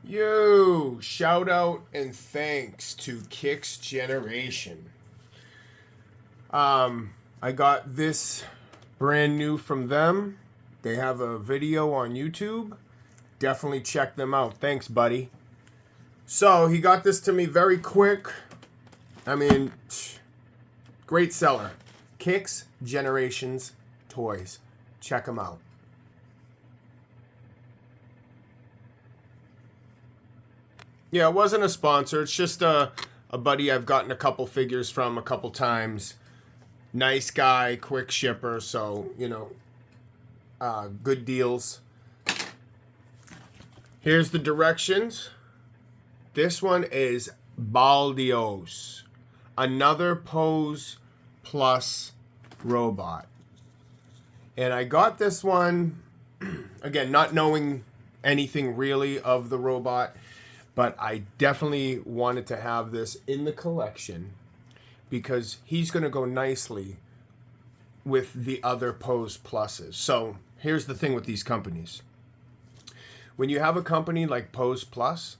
Yo, shout out and thanks to Kicks Generation. I got this brand new from them. They have a video on YouTube. Definitely check them out. Thanks, buddy. So, he got this to me very quick. I mean, great seller. Kicks Generations Toys. Check them out. Yeah, it wasn't a sponsor. It's just a buddy I've gotten a couple figures from a couple times. Nice guy, quick shipper, so, good deals. Here's the directions. This one is Baldios. Another Pose Plus robot. And I got this one, again, not knowing anything really of the robot, but I definitely wanted to have this in the collection because he's going to go nicely with the other Pose Pluses. So here's the thing with these companies. When you have a company like Pose Plus,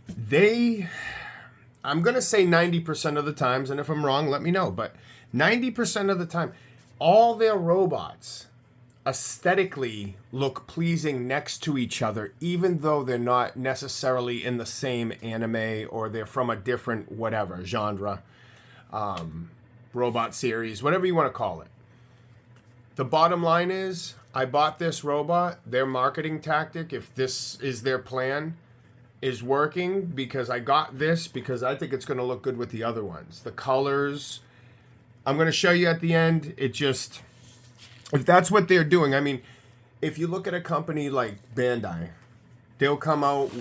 I'm going to say 90% of the times, and if I'm wrong, let me know, but 90% of the time, all their robots aesthetically look pleasing next to each other, even though they're not necessarily in the same anime or they're from a different whatever genre, robot series, whatever you want to call it. The bottom line is, I bought this robot. Their marketing tactic, if this is their plan, is working because I got this because I think it's going to look good with the other ones. The colors, I'm going to show you at the end. It just, if that's what they're doing, I mean, if you look at a company like Bandai, they'll come out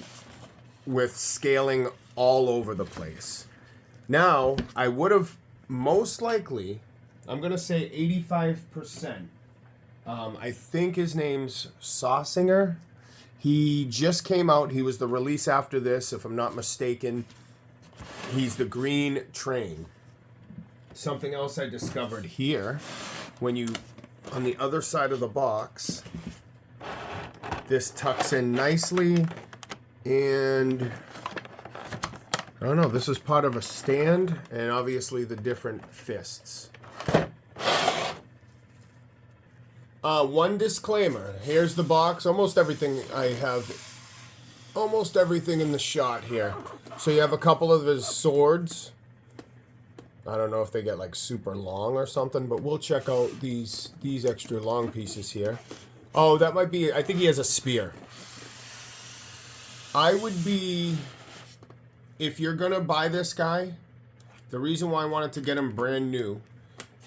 with scaling all over the place. Now, I would have most likely, I'm going to say 85%. I think his name's Sausinger. He just came out. He was the release after this, if I'm not mistaken. He's the green train. Something else I discovered here, when you, on the other side of the box, this tucks in nicely, and I don't know, this is part of a stand, and obviously the different fists. One disclaimer. Here's the box. Almost everything in the shot here. So you have a couple of his swords. I don't know if they get like super long or something, but we'll check out these extra long pieces here. Oh, that might be, I think he has a spear. I would be, if you're gonna buy this guy, the reason why I wanted to get him brand new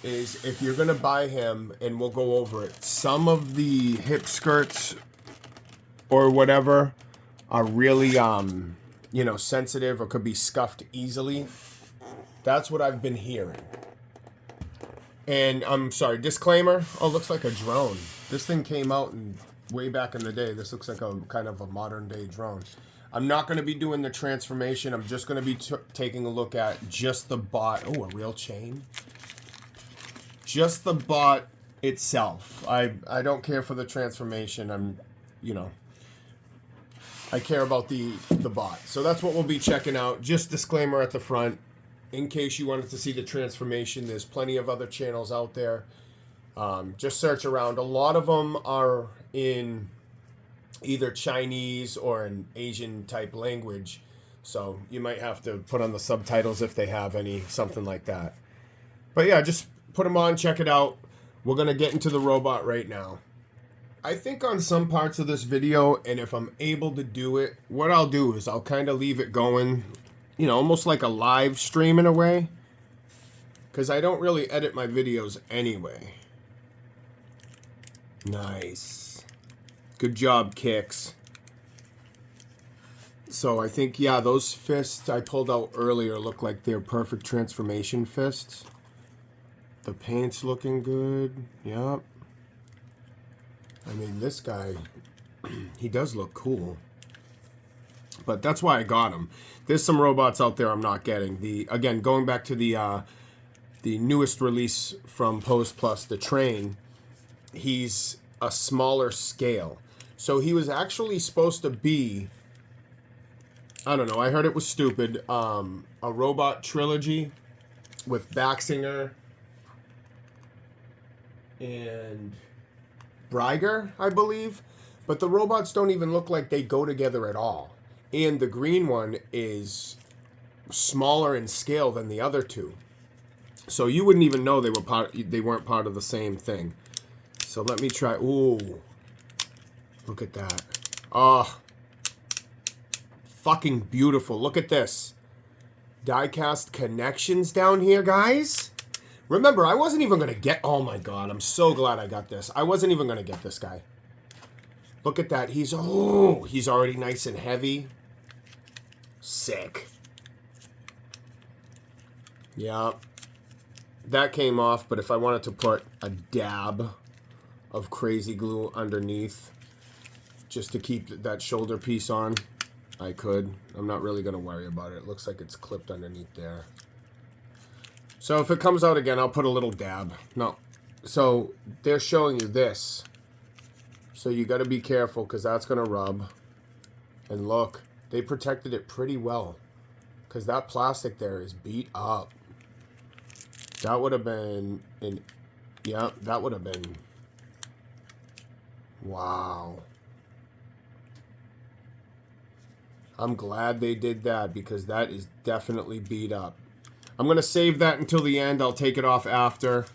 is if you're gonna buy him, and we'll go over it, some of the hip skirts or whatever are really sensitive or could be scuffed easily. That's what I've been hearing. And I'm sorry, disclaimer. Oh, looks like a drone. This thing came out way back in the day. This looks like a kind of a modern day drone. I'm not going to be doing the transformation. I'm just going to be taking a look at just the bot. Oh, a real chain. Just the bot itself. I don't care for the transformation. I care about the bot. So that's what we'll be checking out. Just disclaimer at the front. In case you wanted to see the transformation, there's plenty of other channels out there. Just search around. A lot of them are in either Chinese or an Asian type language. So you might have to put on the subtitles if they have any, something like that. But yeah, just put them on, check it out. We're going to get into the robot right now. I think on some parts of this video, and if I'm able to do it, what I'll do is I'll kind of leave it going, almost like a live stream in a way. Because I don't really edit my videos anyway. Nice. Good job, Kicks. So I think, yeah, those fists I pulled out earlier look like they're perfect transformation fists. The paint's looking good. Yep. I mean, this guy, he does look cool. But that's why I got him. There's some robots out there I'm not getting. Again, going back to the newest release from Pose Plus, the train, he's a smaller scale. So he was actually supposed to be I don't know. I heard it was stupid. A robot trilogy with Baxinger and Breiger, I believe. But the robots don't even look like they go together at all. And the green one is smaller in scale than the other two. So you wouldn't even know they weren't part of the same thing. So let me try. Ooh. Look at that. Oh. Fucking beautiful. Look at this. Die-cast connections down here, guys. Remember, I wasn't even going to get... Oh my god, I'm so glad I got this. I wasn't even going to get this guy. Look at that. He's already nice and heavy. Sick. Yeah. That came off, but if I wanted to put a dab of crazy glue underneath just to keep that shoulder piece on, I could. I'm not really going to worry about it. It looks like it's clipped underneath there. So if it comes out again, I'll put a little dab. No. So they're showing you this. So you got to be careful because that's going to rub. And look, they protected it pretty well because that plastic there is beat up. That would have been yeah, that would have been, wow. I'm glad they did that because that is definitely beat up. I'm going to save that until the end. I'll take it off after.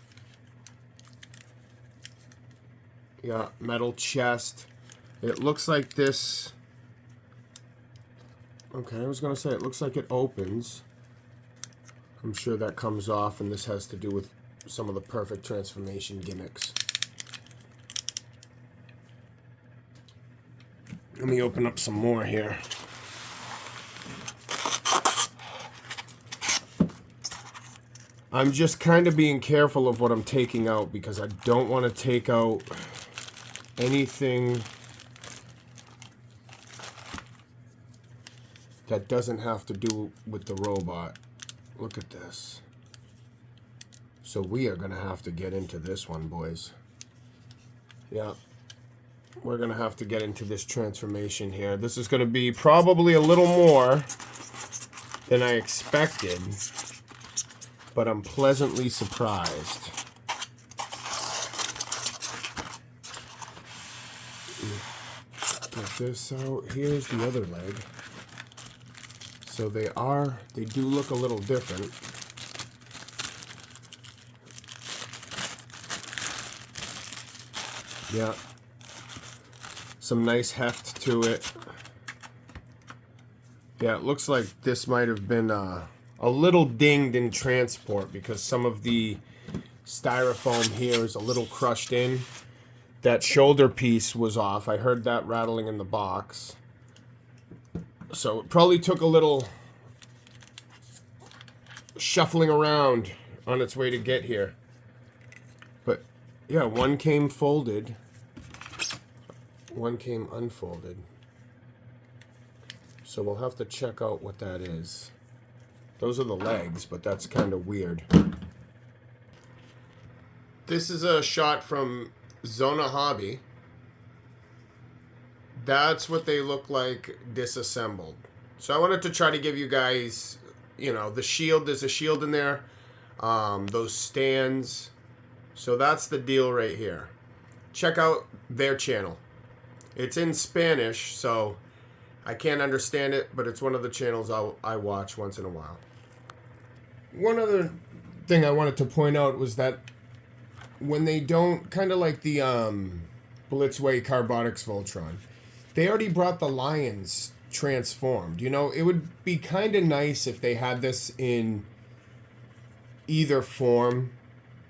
Yeah, metal chest. It looks like this. Okay, I was going to say it looks like it opens. I'm sure that comes off, and this has to do with some of the perfect transformation gimmicks. Let me open up some more here. I'm just kind of being careful of what I'm taking out because I don't want to take out anything that doesn't have to do with the robot. Look at this. So we are going to have to get into this one, boys. Yeah. We're going to have to get into this transformation here. This is going to be probably a little more than I expected, but I'm pleasantly surprised. Get this out. Here's the other leg. So they do look a little different. Yeah. Some nice heft to it. Yeah, it looks like this might have been a little dinged in transport because some of the styrofoam here is a little crushed in. That shoulder piece was off. I heard that rattling in the box. So it probably took a little shuffling around on its way to get here. But yeah, one came folded. One came unfolded. So we'll have to check out what that is. Those are the legs, but that's kind of weird. This is a shot from Zona Hobby. That's what they look like disassembled. So I wanted to try to give you guys, the shield. There's a shield in there. Those stands. So that's the deal right here. Check out their channel. It's in Spanish, so I can't understand it, but it's one of the channels I watch once in a while. One other thing I wanted to point out was that when they don't, kind of like the Blitzway Carbonics Voltron, they already brought the lions transformed. It would be kind of nice if they had this in either form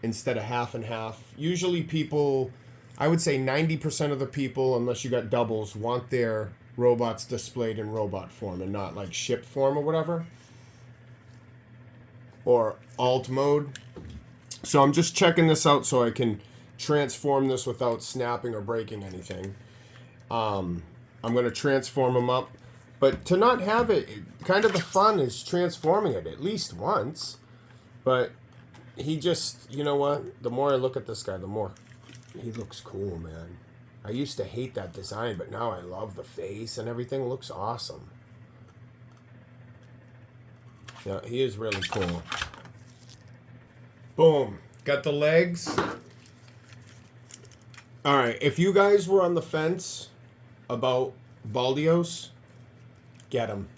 instead of half and half. Usually people, I would say 90% of the people, unless you got doubles, want their robots displayed in robot form and not like ship form or whatever. Or alt mode. So I'm just checking this out so I can transform this without snapping or breaking anything. I'm going to transform them up. But to not have it, kind of the fun is transforming it at least once. But he just, you know what? The more I look at this guy, the more he looks cool, man. I used to hate that design, but now I love the face and everything. Looks awesome. Yeah, he is really cool. Boom. Got the legs. All right, if you guys were on the fence about Baldios, get him.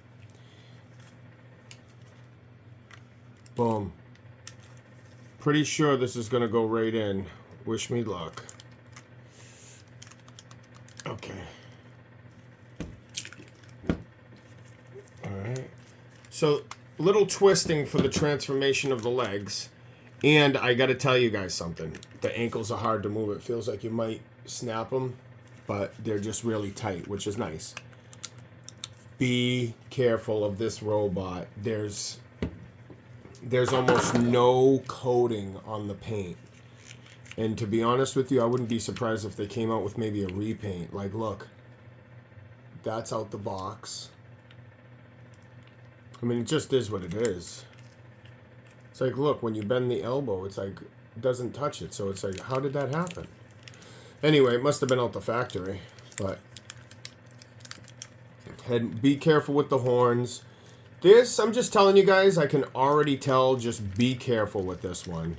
Boom. Pretty sure this is going to go right in. Wish me luck. Okay. Alright. So, little twisting for the transformation of the legs. And I got to tell you guys something. The ankles are hard to move. It feels like you might snap them, but they're just really tight, which is nice. Be careful of this robot. There's almost no coating on the paint. And to be honest with you, I wouldn't be surprised if they came out with maybe a repaint. Like, look. That's out the box. I mean, it just is what it is. It's like, look, when you bend the elbow, it's like, it doesn't touch it. So it's like, how did that happen? Anyway, it must have been out the factory. But be careful with the horns. This, I'm just telling you guys, I can already tell, just be careful with this one.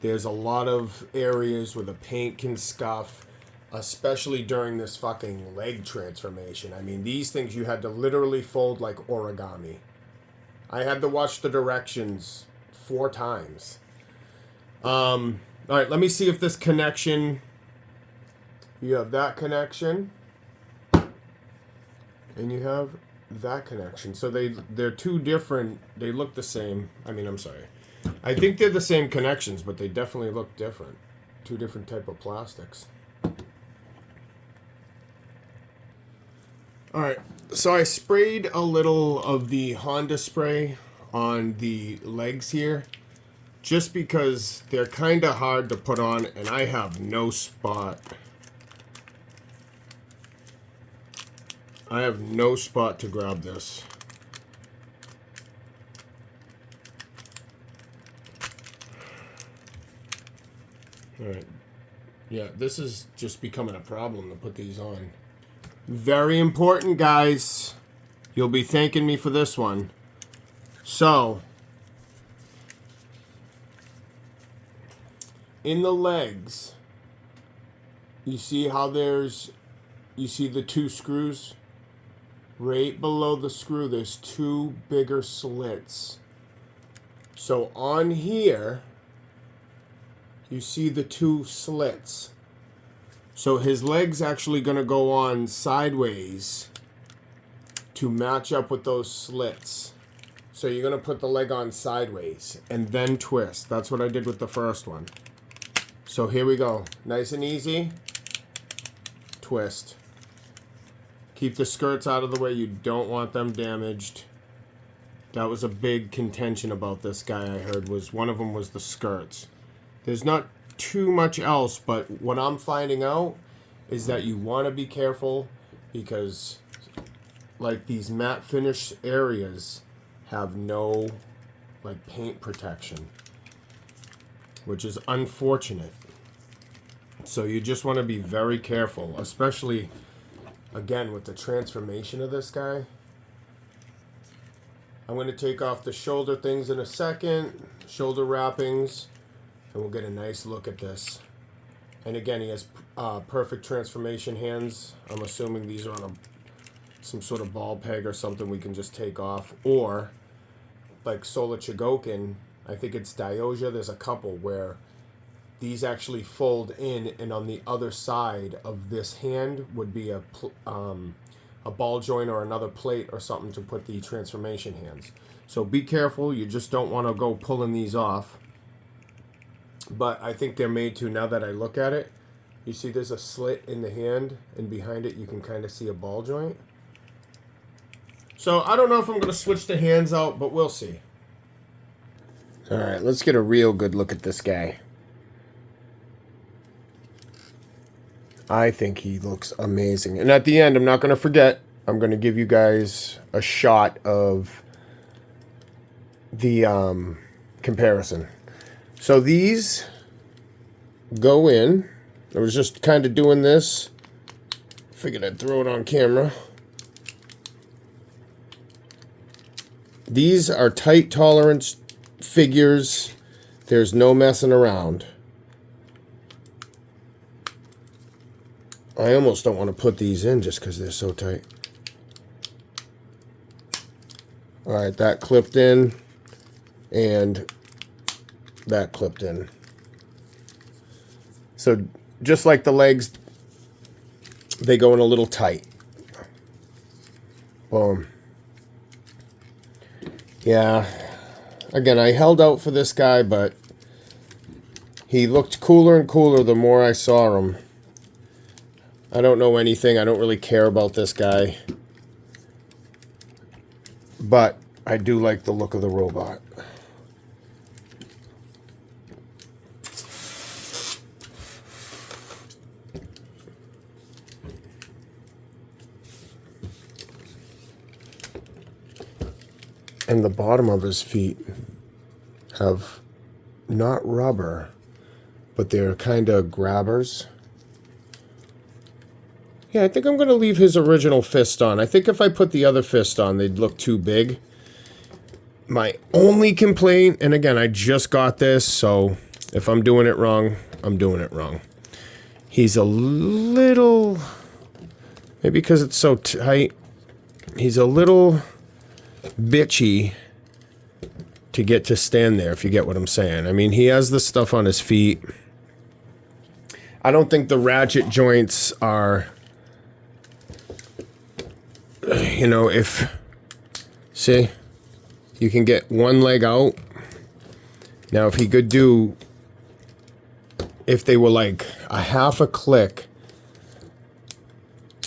There's a lot of areas where the paint can scuff, especially during this fucking leg transformation. I mean, these things you had to literally fold like origami. I had to watch the directions 4 times. All right, let me see if this connection, you have that connection, and you have that connection. So they're two different, they look the same. I mean, I'm sorry. I think they're the same connections, but they definitely look different. 2 different type of plastics. Alright, so I sprayed a little of the Honda spray on the legs here, just because they're kind of hard to put on, and I have no spot. I have no spot to grab this. Alright. Yeah, this is just becoming a problem to put these on. Very important, guys. You'll be thanking me for this one. So, in the legs, you see how you see the 2 screws? Right below the screw, there's 2 bigger slits. So on here, you see the 2 slits. So his leg's actually going to go on sideways to match up with those slits. So you're going to put the leg on sideways and then twist. That's what I did with the first one. So here we go. Nice and easy. Twist. Keep the skirts out of the way. You don't want them damaged. That was a big contention about this guy I heard. Was one of them was the skirts. There's not too much else, but what I'm finding out is that you want to be careful because like these matte finish areas have no like paint protection, which is unfortunate. So you just want to be very careful, especially again with the transformation of this guy. I'm going to take off the shoulder things in a second, shoulder wrappings, and we'll get a nice look at this. And again, he has perfect transformation hands. I'm assuming these are on some sort of ball peg or something we can just take off. Or, like Sola Chigokin, I think it's Dioja, there's a couple where these actually fold in, and on the other side of this hand would be a ball joint or another plate or something to put the transformation hands. So be careful, you just don't want to go pulling these off. But I think they're made to, now that I look at it. You see there's a slit in the hand, and behind it you can kind of see a ball joint. So I don't know if I'm going to switch the hands out, but we'll see. Alright, let's get a real good look at this guy. I think he looks amazing. And at the end, I'm not going to forget, I'm going to give you guys a shot of the comparison. So these go in. I was just kind of doing this. Figured I'd throw it on camera. These are tight tolerance figures. There's no messing around. I almost don't want to put these in just because they're so tight. All right, that clipped in, and that clipped in. So just like the legs, they go in a little tight. Boom. Yeah. Again, I held out for this guy, but he looked cooler and cooler the more I saw him. I don't know anything. I don't really care about this guy. But I do like the look of the robot. And the bottom of his feet have not rubber, but they're kind of grabbers. Yeah, I think I'm going to leave his original fist on. I think if I put the other fist on, they'd look too big. My only complaint, and again, I just got this, so if I'm doing it wrong, I'm doing it wrong. He's a little, maybe because it's so tight, he's a little bitchy to get to stand there, if you get what I'm saying. I mean, he has the stuff on his feet. I don't think the ratchet joints are, you know, if, see, you can get one leg out. Now, if he could do, if they were like a half a click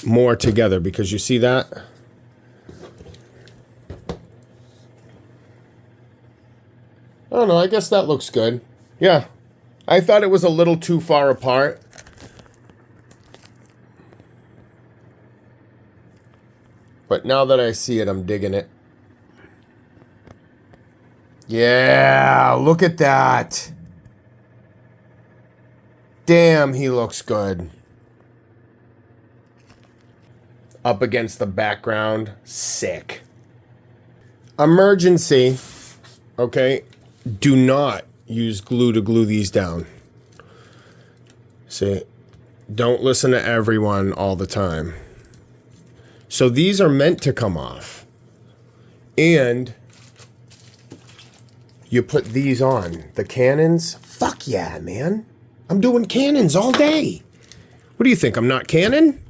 more together, because you see that? I don't know, I guess that looks good. Yeah, I thought it was a little too far apart. But now that I see it, I'm digging it. Yeah, look at that. Damn, he looks good. Up against the background, sick. Emergency, okay? Do not use glue to glue these down. See, don't listen to everyone all the time. So these are meant to come off. And you put these on. The cannons? Fuck yeah, man. I'm doing cannons all day. What do you think? I'm not cannon?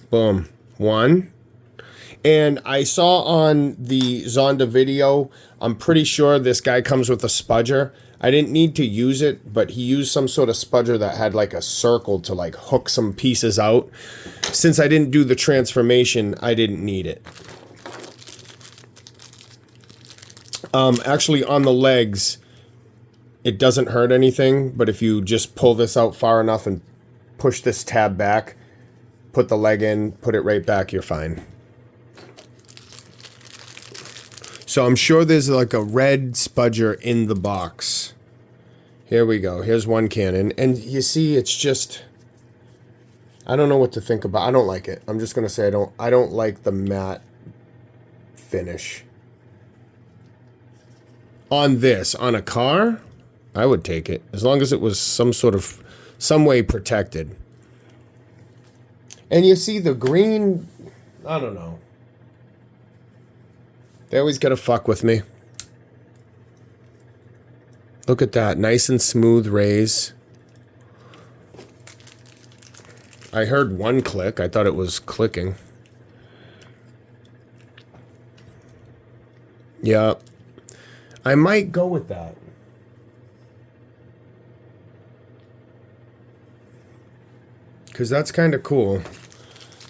Boom. One. And I saw on the Zonda video, I'm pretty sure this guy comes with a spudger. I didn't need to use it, but he used some sort of spudger that had like a circle to like hook some pieces out. Since I didn't do the transformation, I didn't need it. Actually, on the legs, it doesn't hurt anything, but if you just pull this out far enough and push this tab back, put the leg in, put it right back, you're fine. So I'm sure there's like a red spudger in the box. Here we go. Here's one cannon. And you see, it's just, I don't know what to think about. I don't like it. I'm just going to say I don't like the matte finish. On this, on a car, I would take it. As long as it was some way protected. And you see the green, I don't know. They always gotta fuck with me. Look at that, nice and smooth raise. I heard one click. I thought it was clicking. Yeah. I might go with that. Because that's kind of cool.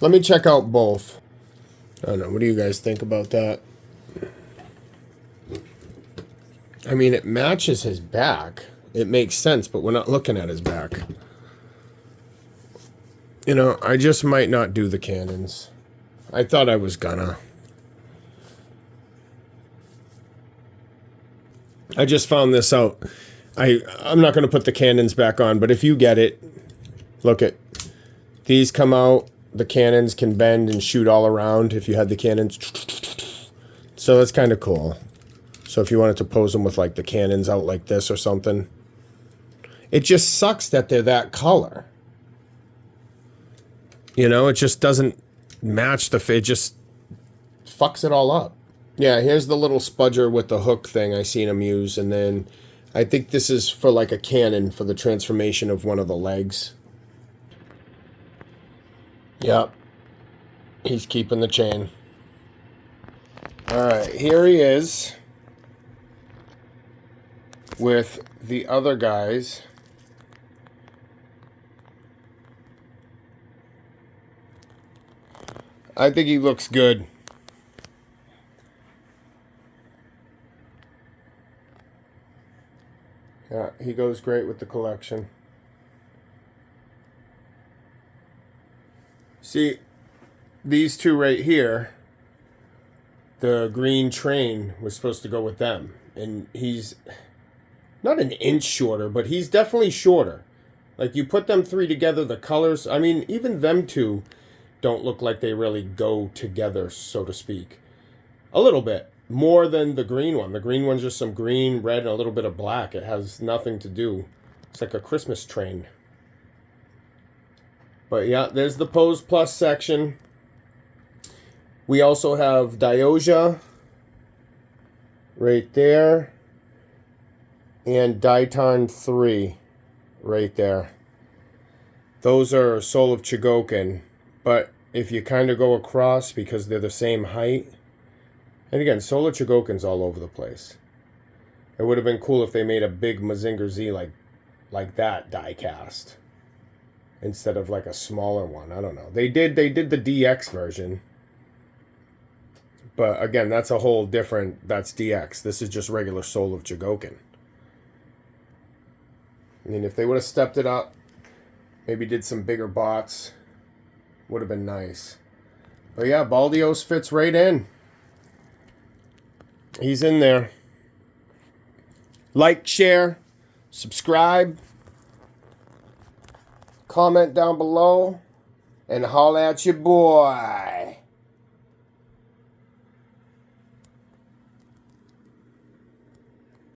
Let me check out both. I don't know. What do you guys think about that? I mean, it matches his back. It makes sense, but we're not looking at his back. You know, I just might not do the cannons. I thought I was gonna. I just found this out. I'm not going to put the cannons back on, but if you get it, look at these come out. the cannons can bend and shoot all around if you had the cannons. So that's kind of cool. So if you wanted to pose them with like the cannons out like this or something. It just sucks that they're that color. You know, it just doesn't match the fit. It just fucks it all up. Yeah, here's the little spudger with the hook thing I seen him use. And then I think this is for like a cannon for the transformation of one of the legs. Yep. He's keeping the chain. Alright, here he is with the other guys. I think he looks good. Yeah, he goes great with the collection. See, these two right here, the green train was supposed to go with them. And he's not an inch shorter, but he's definitely shorter. Like, you put them three together, the colors, I mean, even them two don't look like they really go together, so to speak. A little bit. More than the green one. The green one's just some green, red, and a little bit of black. It has nothing to do. It's like a Christmas train. But yeah, there's the Pose Plus section. We also have Dioja right there. And Daitan 3 right there. Those are Soul of Chogokin. But if you kind of go across, because they're the same height. And again, Soul of Chogokin's all over the place. It would have been cool if they made a big Mazinger Z like that die cast. Instead of like a smaller one. I don't know. They did the DX version. But again, that's a whole different... That's DX. This is just regular Soul of Chogokin. I mean, if they would have stepped it up, maybe did some bigger bots, would have been nice. But yeah, Baldios fits right in. He's in there. Like, share, subscribe, comment down below, and holla at your boy.